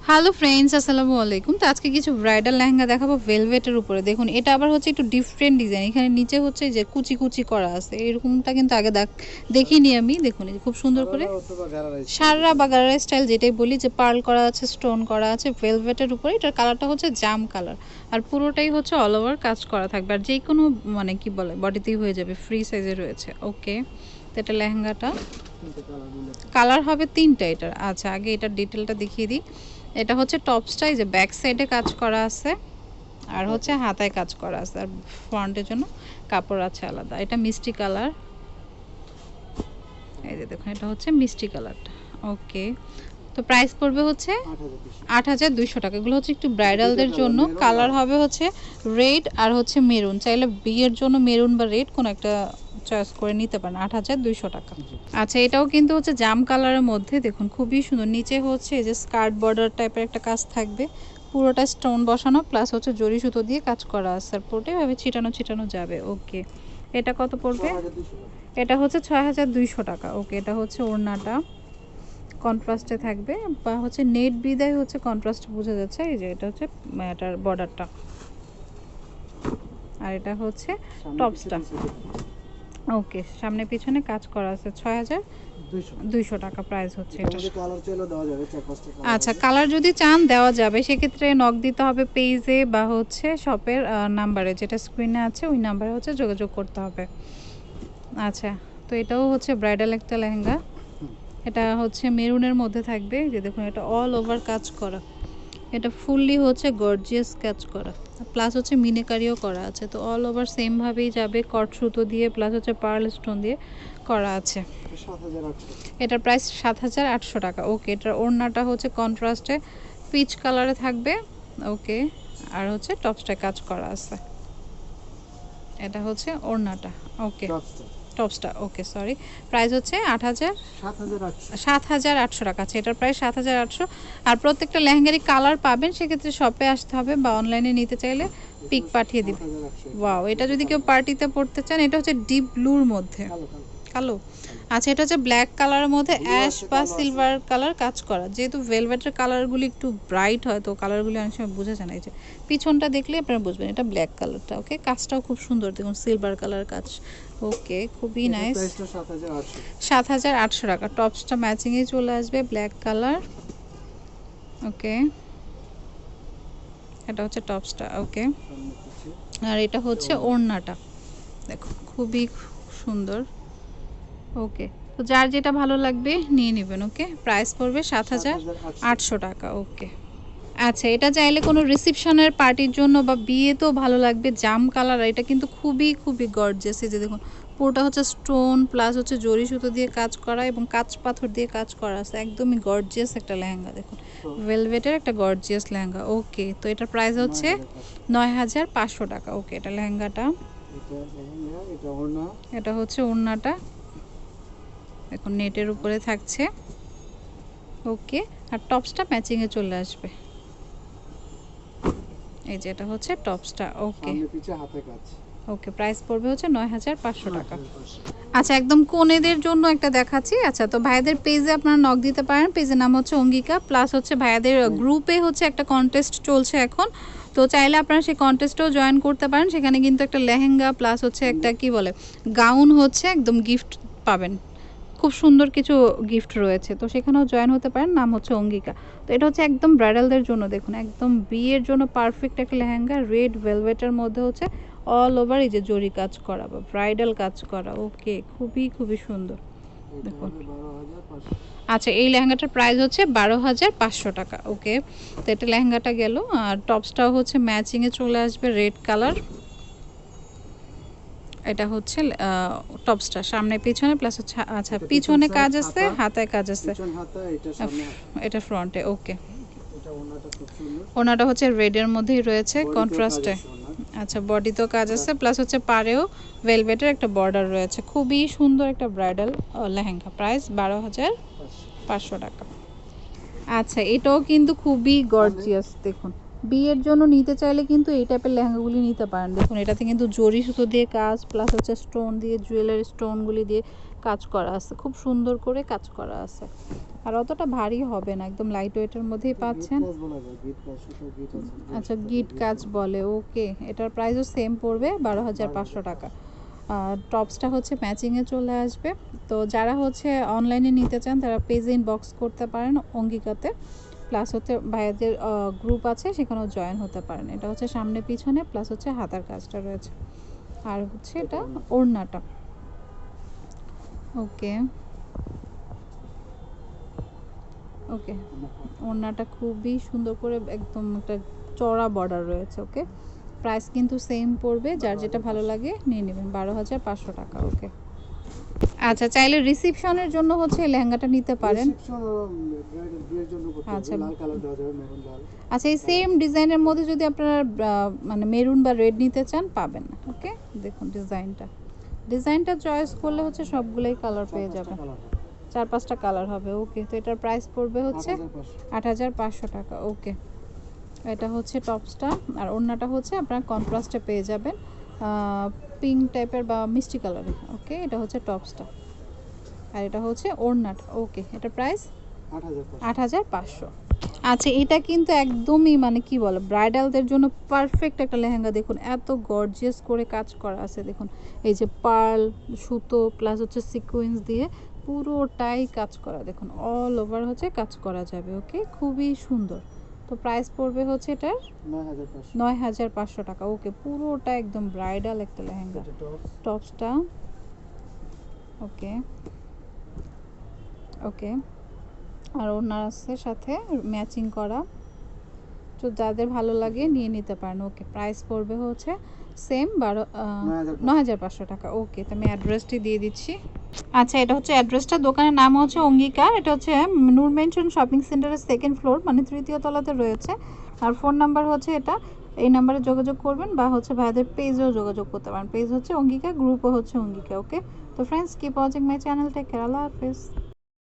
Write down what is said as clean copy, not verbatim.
Hello friends, আসসালামু আলাইকুম। তো আজকে কিছু ব্রাইডাল লেহেঙ্গা দেখাবো ভেলভেটের উপরে। দেখুন এটা আবার হচ্ছে একটু ডিফারেন্ট ডিজাইন। এখানে নিচে হচ্ছে যে কুচি কুচি করা আছে, এরকমটা কিন্তু আগে দেখিনি আমি। দেখুন এই যে খুব সুন্দর করে সাররা বা গারারা স্টাইল যেটাই বলি, যে পার্ল করা আছে, স্টোন করা আছে ভেলভেটের উপরে। এটার কালারটা হচ্ছে জাম কালার, আর পুরোটাই হচ্ছে অল ওভার কাজ করা থাকবে। আর যে কোনো মানে কি বলে বডিতেই হয়ে যাবে, ফ্রি সাইজে রয়েছে। ওকে, তো এটা লেহেঙ্গাটা কালার হবে তিনটা এটার। আচ্ছা, আগে এটার ডিটেলটা দেখিয়ে দিই। এটা হচ্ছে টপসটা, এই যে ব্যাক সাইডে কাজ করা আছে, আর হচ্ছে হাতায় কাজ করা আছে, আর ফ্রন্টের জন্য কাপড় আছে আলাদা। এটা মিষ্টি কালার, এই যে দেখুন এটা হচ্ছে মিষ্টি কালারটা। ওকে, তো প্রাইস পড়বে হচ্ছে ৮,২০০ টাকা। এগুলো হচ্ছে একটু ব্রাইডালদের জন্য। কালার হবে হচ্ছে রেড আর হচ্ছে মেরুন। চাইলে বিয়ের জন্য মেরুন বা রেড কোনো একটা চয়েস করে নিতে পারেন। ৮,২০০ টাকা। আচ্ছা, এটাও কিন্তু হচ্ছে জাম কালারের মধ্যে। দেখুন খুবই সুন্দর। নিচে হচ্ছে এই যে স্কার্ট বর্ডার টাইপের একটা কাজ থাকবে, পুরোটা স্টোন বসানো, প্লাস হচ্ছে জরি সুতো দিয়ে কাজ করা আছে, আর পুরোটাই ভাবে ছিটানো ছিটানো যাবে। ওকে, এটা কত পড়বে? এটা হচ্ছে ৬,২০০ টাকা। ওকে, এটা হচ্ছে ওড়নাটা কন্ট্রাস্টে থাকবে, বা হচ্ছে নেট বিদায় হচ্ছে কন্ট্রাস্ট বোঝা যাচ্ছে। এই যে এটা হচ্ছে এটার বর্ডারটা, আর এটা হচ্ছে টপসটা। ওকে, সামনে পিছনে কাজ করা আছে। ৬,২০০ টাকা প্রাইস হচ্ছে এটা। আচ্ছা, কালার যদি চান দেওয়া যাবে, সেক্ষেত্রে নক দিতে হবে পেজে বা হচ্ছে শপের নাম্বারে, যেটা স্ক্রিনে আছে ওই নাম্বারে হচ্ছে যোগাযোগ করতে হবে। আচ্ছা, তো এটাও হচ্ছে ব্রাইডাল একটা লেহেঙ্গা। এটা হচ্ছে মেরুনের মধ্যে থাকবে, যে দেখুন এটা অল ওভার কাজ করা। এটা ফুললি হচ্ছে গর্জিয়াস কাজ করা, প্লাস হচ্ছে মিনেকারিও করা আছে। তো অল ওভার সেম ভাবেই যাবে, কট সুতো দিয়ে প্লাস হচ্ছে পার্ল স্টোন দিয়ে করা আছে। এটার প্রাইস ৭,৮০০ টাকা। ওকে, এটার ওড়নাটা হচ্ছে কন্ট্রাস্টে পিচ কালারে থাকবে। ওকে, আর হচ্ছে টপসটায় কাজ করা আছে। এটা হচ্ছে ওড়নাটা। ওকে, টপসটা। ওকে, সরি, প্রাইস হচ্ছে ৭,৮০০ টাকা আছে। এটার প্রাইস ৭,৮০০। আর প্রত্যেকটা লেহেঙ্গারই কালার পাবেন, সেক্ষেত্রে শপে আসতে হবে, বা অনলাইনে নিতে চাইলে পিক পাঠিয়ে দিবে। ওয়াও, এটা যদি কেউ পার্টিতে পড়তে চান, এটা হচ্ছে ডিপ ব্লুর মধ্যে, কালো। আচ্ছা, এটা হচ্ছে ব্ল্যাক কালারের মধ্যে অ্যাশ বা সিলভার কালার কাজ করা। যেহেতু ভেলভেটের কালারগুলি একটু ব্রাইট হয়, তো কালারগুলি অনেক সময় বোঝা যায় না। এই যে পিছনটা দেখলে আপনারা বুঝবেন এটা ব্ল্যাক কালারটা। ওকে, কাজটাও খুব সুন্দর, দেখুন সিলভার কালার কাজ। ওকে, খুবই নাইস। ৭,৮০০ টাকা। টপসটা ম্যাচিংয়ে চলে আসবে, ব্ল্যাক কালার। ওকে, এটা হচ্ছে টপসটা। ওকে, আর এটা হচ্ছে ওড়নাটা, দেখো খুবই সুন্দর। ওকে, তো যার যেটা ভালো লাগবে নিয়ে নেবেন। ওকে, প্রাইস পড়বে ৭,৮০০ টাকা। ওকে, আচ্ছা, এটা চাইলে কোনো রিসেপশনের পার্টির জন্য বা বিয়েতেও ভালো লাগবে। জাম কালার, এটা কিন্তু খুবই খুবই গর্জিয়াস। এই যে দেখুন পুরোটা হচ্ছে স্টোন প্লাস হচ্ছে জরি সুতো দিয়ে কাজ করা এবং কাঁচ পাথর দিয়ে কাজ করা আছে। একদমই গর্জিয়াস একটা লেহেঙ্গা। দেখুন ভেলভেটের একটা গর্জিয়াস লেহেঙ্গা। ওকে, তো এটার প্রাইস হচ্ছে ৯,৫০০ টাকা। ওকে, এটা লেহেঙ্গাটা। এটা হচ্ছে ওড়নাটা, এখন নেটের উপরে থাকছে। ওকে, আর টপসটা ম্যাচিংয়ে চলে আসবে। এই যে এটা হচ্ছে টপসটা। ওকে, ওকে, প্রাইস পড়বে হচ্ছে ৯,৫০০ টাকা। আচ্ছা, একদম কোনেদের জন্য একটা দেখাচ্ছি। আচ্ছা, তো ভাইয়াদের পেজে আপনারা নক দিতে পারেন। পেজের নাম হচ্ছে অঙ্গিকা, প্লাস হচ্ছে ভাইয়াদের গ্রুপে হচ্ছে একটা কন্টেস্ট চলছে এখন। তো চাইলে আপনারা সেই কন্টেস্টেও জয়েন করতে পারেন। সেখানে কিন্তু একটা লেহেঙ্গা প্লাস হচ্ছে একটা কি বলে গাউন হচ্ছে একদম গিফট পাবেন। খুব সুন্দর কিছু গিফট রয়েছে, তো সেখানেও জয়েন হতে পারেন। নাম হচ্ছে অঙ্গিকা। তো এটা হচ্ছে একদম ব্রাইডালদের জন্য। দেখুন একদম বিয়ের জন্য পারফেক্ট একটা লেহেঙ্গা, রেড ভেলভেটের মধ্যে হচ্ছে অল ওভার এই যে জরি কাজ করা বা ব্রাইডাল কাজ করা। ওকে, খুবই খুবই সুন্দর। দেখুন, আচ্ছা, এই লেহেঙ্গাটার প্রাইস হচ্ছে ১২,৫০০ টাকা। ওকে, তো এটা লেহেঙ্গাটা গেল। আর টপসটাও হচ্ছে ম্যাচিংয়ে চলে আসবে, রেড কালার। এটা হচ্ছে টপসটা সামনে পিছনে প্লাস হচ্ছে। আচ্ছা, পিছনে কাজ আছে, হাতায় কাজ আছে, এটা ফ্রন্টে। ওকে, ওনাটা হচ্ছে রেডের মধ্যেই রয়েছে কন্ট্রাস্টে। আচ্ছা, বডিতেও কাজ আছে, প্লাস হচ্ছে পাড়েও ভেলভেটের একটা বর্ডার রয়েছে। খুবই সুন্দর একটা ব্রাইডাল লেহেঙ্গা। প্রাইস ১২,৫০০ টাকা। আচ্ছা, এটাও কিন্তু খুবই গর্জিয়াস। দেখুন বিয়ের জন্য নিতে চাইলে কিন্তু এই টাইপের লেহেঙ্গাগুলি নিতে পারেন। দেখুন এটাতে কিন্তু জরি সুতো দিয়ে কাজ, প্লাস হচ্ছে স্টোন দিয়ে, জুয়েলারি স্টোনগুলি দিয়ে কাজ করা আছে, খুব সুন্দর করে কাজ করা আছে, আর অতটা ভারী হবে না, একদম লাইট ওয়েটের মধ্যেই পাচ্ছেন। আচ্ছা, গিট কাজ বলে, ওকে। এটার প্রাইসও সেম পড়বে 12,500 টাকা। টপসটা হচ্ছে ম্যাচিংয়ে চলে আসবে। তো যারা হচ্ছে অনলাইনে নিতে চান তারা পেজ ইনবক্স করতে পারেন অঙ্গিকাতে, প্লাস হচ্ছে ভাইয়াদের গ্রুপ আছে সেখানেও জয়েন হতে পারেন। এটা হচ্ছে সামনে পিছনে, প্লাস হচ্ছে হাতার কাজটা রয়েছে, আর হচ্ছে এটা ওড়নাটা। ওকে ওকে, ওড়নাটা খুবই সুন্দর করে একদম একটা চড়া বর্ডার রয়েছে। ওকে, প্রাইস কিন্তু সেম পড়বে, যার যেটা ভালো লাগে নিয়ে নেবেন, 12,500 টাকা। ওকে, আচ্ছা, চাইলে রিসেপশনের জন্য হচ্ছে এই লেহেঙ্গাটা নিতে পারেন। আচ্ছা আচ্ছা, এই সেম ডিজাইনের মধ্যে যদি আপনারা মানে মেরুন বা রেড নিতে চান পাবেন। ওকে, দেখুন ডিজাইনটা চয়েস করলে হচ্ছে সবগুলোই কালার পেয়ে যাবেন, 4-5টা কালার হবে। ওকে, তো এটার প্রাইস পড়বে হচ্ছে 8,500 টাকা। ওকে, এটা হচ্ছে টপসটা, আর ওড়নাটা হচ্ছে আপনার কন্ট্রাস্টে পেয়ে যাবেন, পিঙ্ক টাইপের বা মিষ্টি কালারে। ওকে, এটা হচ্ছে টপসটা, আর এটা হচ্ছে ওড়নাটা। ওকে, এটা প্রাইস 8,500। আচ্ছা, এটা কিন্তু একদমই মানে কি বলে ব্রাইডালদের জন্য পারফেক্ট একটা লেহেঙ্গা। দেখুন এত গর্জিয়াস করে কাজ করা আছে, দেখুন এই যে পার্ল সুতো প্লাস হচ্ছে সিকোয়েন্স দিয়ে পুরোটাই কাজ করা, দেখুন অল ওভার হচ্ছে কাজ করা যাবে। ওকে, খুবই সুন্দর। তো প্রাইস পড়বে হচ্ছে এটার 9,500 টাকা। ওকে, পুরোটা একদম ব্রাইডাল একটা লেহেঙ্গা। টপসটা ওকে ওকে, আর ওনার আছে সাথে ম্যাচিং করা, তো যাদের ভালো লাগে নিয়ে নিতে পারেন। ওকে, প্রাইস পড়বে হচ্ছে সেম 9,500 টাকা। ওকে, তো আমি অ্যাড্রেসটি দিয়ে দিচ্ছি। আচ্ছা, এটা হচ্ছে অ্যাড্রেসটা, দোকানের নাম হচ্ছে অঙ্গিকার, এটা হচ্ছে নূর মেনশন শপিং সেন্টারের 2nd ফ্লোর, মানে 3য় তলাতে রয়েছে। আর ফোন নাম্বার হচ্ছে এটা, এই নাম্বারে যোগাযোগ করবেন, বা হচ্ছে ভাইদের পেজেও যোগাযোগ করতে পারেন। পেজ হচ্ছে অঙ্গিকা, গ্রুপও হচ্ছে অঙ্গিকা। ওকে, তো friends, keep watching my channel, take care, আল্লাহ হাফেজ।